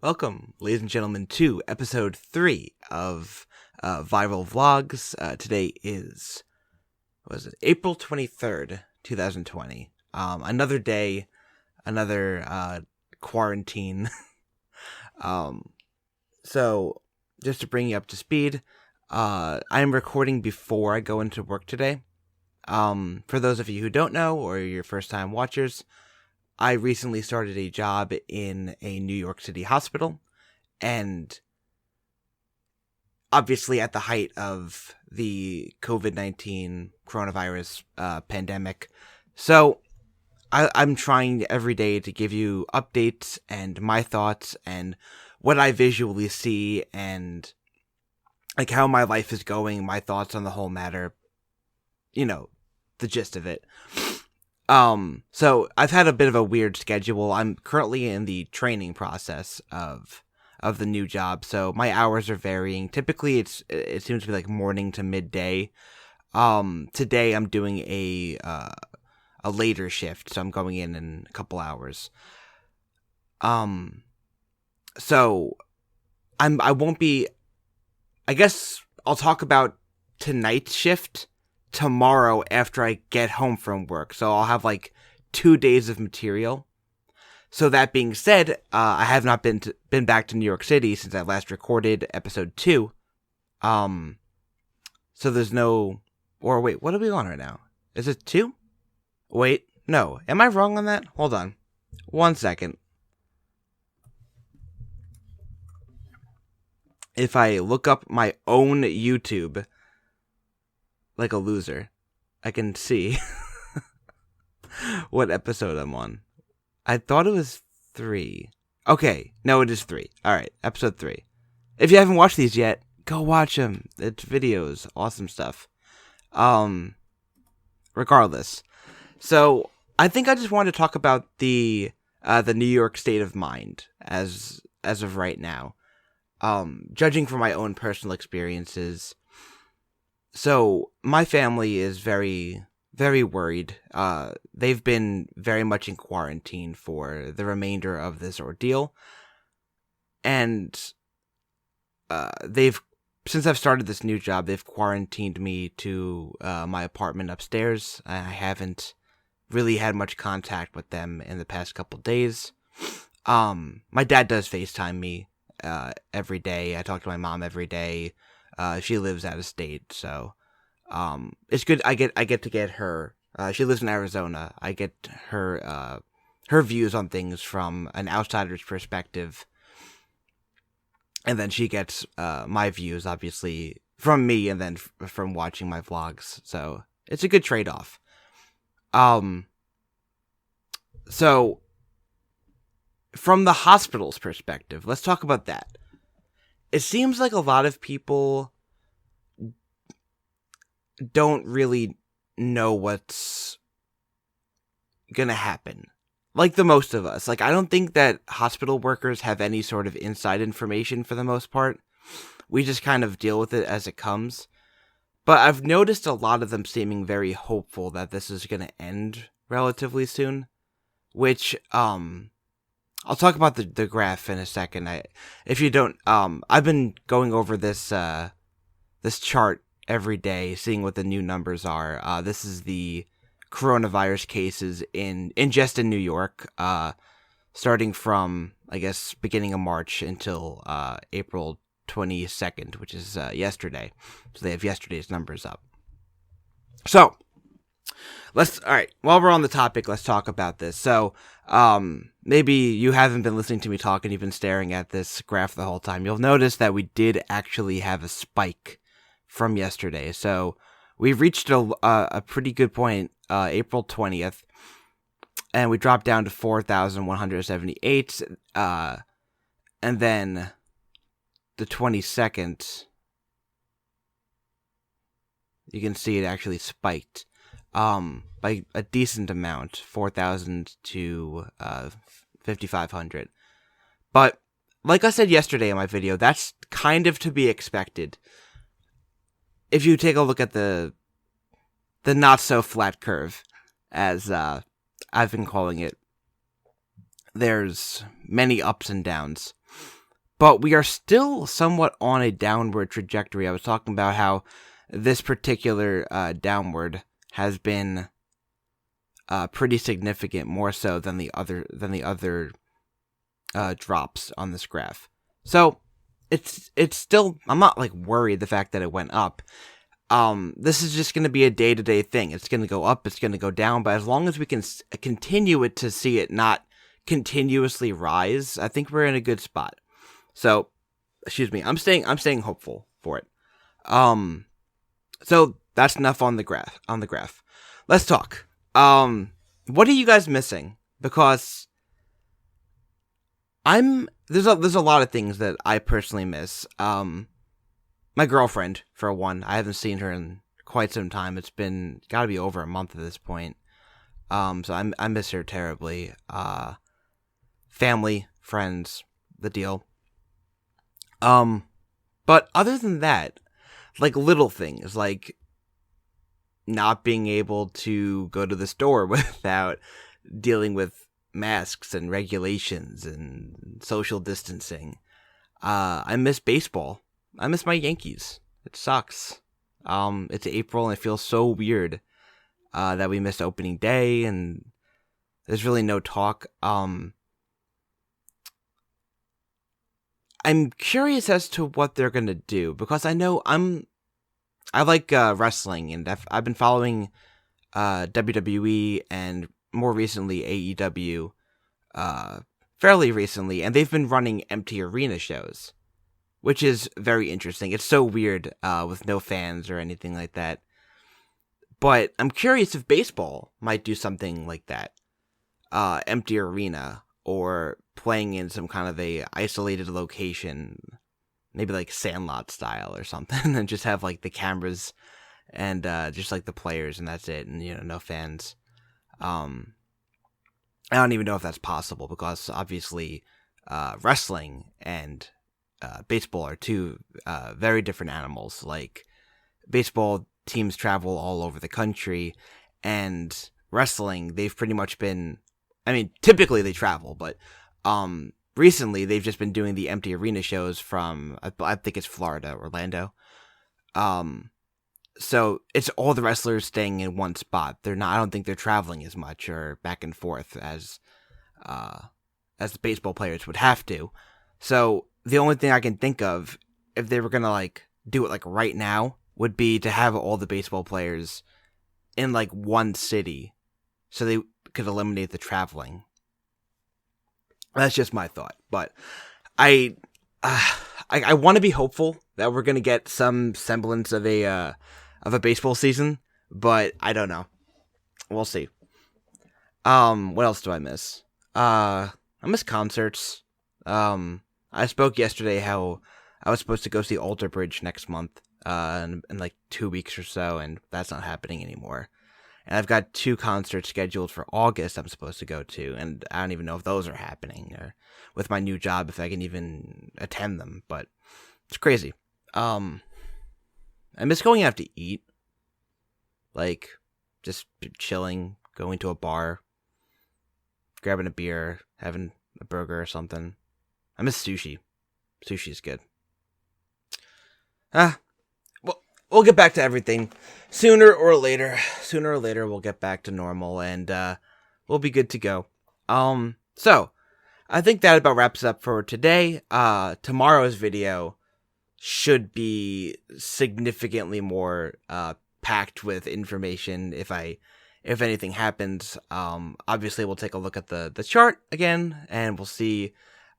Welcome, ladies and gentlemen, to episode 3 of Viral Vlogs. Today is, April 23rd, 2020. Another day, another quarantine. So, just to bring you up to speed, I'm recording before I go into work today. For those of you who don't know, or your first-time watchers, I recently started a job in a New York City hospital, and obviously at the height of the COVID-19 coronavirus pandemic. So I'm trying every day to give you updates and my thoughts and what I visually see and like how my life is going, my thoughts on the whole matter, the gist of it. So I've had a bit of a weird schedule. I'm currently in the training process of the new job, so my hours are varying. Typically, it seems to be like morning to midday. Today I'm doing a later shift, so I'm going in a couple hours. So I won't be. I guess I'll talk about tonight's shift tomorrow after I get home from work. So I'll have like 2 days of material. So that being said, I have not been back to New York City since I last recorded episode 2. So there's no, or wait, what are we on right now? Is it 2? Wait, no. Am I wrong on that? Hold on. 1 second. If I look up my own YouTube, like a loser, I can see what episode I'm on. I thought it was 3. Okay, no, it is 3. Alright, episode 3. If you haven't watched these yet, go watch them. It's videos, awesome stuff. Regardless. So, I think I just wanted to talk about the New York state of mind as of right now. Judging from my own personal experiences. So, my family is very, very worried. They've been very much in quarantine for the remainder of this ordeal. And since I've started this new job, they've quarantined me to my apartment upstairs. I haven't really had much contact with them in the past couple days. My dad does FaceTime me every day. I talk to my mom every day. She lives out of state, so it's good. I get to get her. She lives in Arizona. I get her views on things from an outsider's perspective, and then she gets my views, obviously, from me, and then from watching my vlogs. So it's a good trade-off. So from the hospital's perspective, let's talk about that. It seems like a lot of people don't really know what's gonna happen. Like the most of us. Like, I don't think that hospital workers have any sort of inside information for the most part. We just kind of deal with it as it comes. But I've noticed a lot of them seeming very hopeful that this is gonna end relatively soon. Which, I'll talk about the graph in a second. If you don't, I've been going over this chart every day, seeing what the new numbers are. This is the coronavirus cases in New York, starting from, I guess, beginning of March until April 22nd, which is yesterday. So they have yesterday's numbers up. So, alright, while we're on the topic, let's talk about this. So, maybe you haven't been listening to me talk and you've been staring at this graph the whole time. You'll notice that we did actually have a spike from yesterday. So we've reached a pretty good point, April 20th, and we dropped down to 4,178, and then the 22nd, you can see it actually spiked, by a decent amount, 4,000 to 5,500. But like I said yesterday in my video, that's kind of to be expected. If you take a look at the not so flat curve, as I've been calling it, there's many ups and downs. but we are still somewhat on a downward trajectory. I was talking about how this particular downward has been pretty significant, more so than the other drops on this graph. So it's still, I'm not like worried the fact that it went up. This is just going to be a day-to-day thing. It's going to go up, it's going to go down, but as long as we can continue it to see it not continuously rise, I think we're in a good spot. So, excuse me, I'm staying hopeful for it. So that's enough on the graph. Let's talk. What are you guys missing? Because there's a lot of things that I personally miss. My girlfriend, for one. I haven't seen her in quite some time. It's been gotta be over a month at this point. So I miss her terribly. Family, friends, the deal. But other than that, like little things, like not being able to go to the store without dealing with masks and regulations and social distancing. I miss baseball. I miss my Yankees. It sucks. It's April and it feels so weird that we missed opening day and there's really no talk. I'm curious as to what they're gonna do because I know I like wrestling and I've been following WWE and more recently AEW fairly recently, and they've been running empty arena shows, which is very interesting. It's so weird with no fans or anything like that. But I'm curious if baseball might do something like that. Empty arena or playing in some kind of a isolated location, maybe like Sandlot style or something, and just have like the cameras and just like the players and that's it, and no fans. I don't even know if that's possible because obviously wrestling and baseball are two very different animals. Like baseball teams travel all over the country, and wrestling, they've pretty much been, I mean, typically they travel, but recently they've just been doing the empty arena shows from, I think it's Florida, Orlando. So it's all the wrestlers staying in one spot. I don't think they're traveling as much or back and forth as the baseball players would have to. So the only thing I can think of, if they were gonna like do it like right now, would be to have all the baseball players in like one city, so they could eliminate the traveling. That's just my thought, but I want to be hopeful that we're gonna get some semblance of a baseball season, but I don't know. We'll see. What else do I miss? I miss concerts. I spoke yesterday how I was supposed to go see Alter Bridge next month, in like 2 weeks or so, and that's not happening anymore. And I've got 2 concerts scheduled for August I'm supposed to go to, and I don't even know if those are happening, or with my new job, if I can even attend them, but it's crazy. I miss going out to eat. Like, just chilling, going to a bar, grabbing a beer, having a burger or something. I miss sushi. Sushi's good. We'll get back to everything sooner or later. Sooner or later, we'll get back to normal, and we'll be good to go. So I think that about wraps up for today. Tomorrow's video should be significantly more packed with information if anything happens. Obviously we'll take a look at the chart again, and we'll see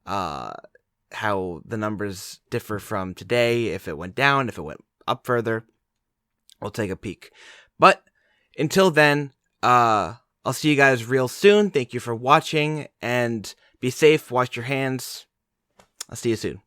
how the numbers differ from today, if it went down, if it went up further. We'll take a peek. But until then, I'll see you guys real soon. Thank you for watching, and be safe, wash your hands. I'll see you soon.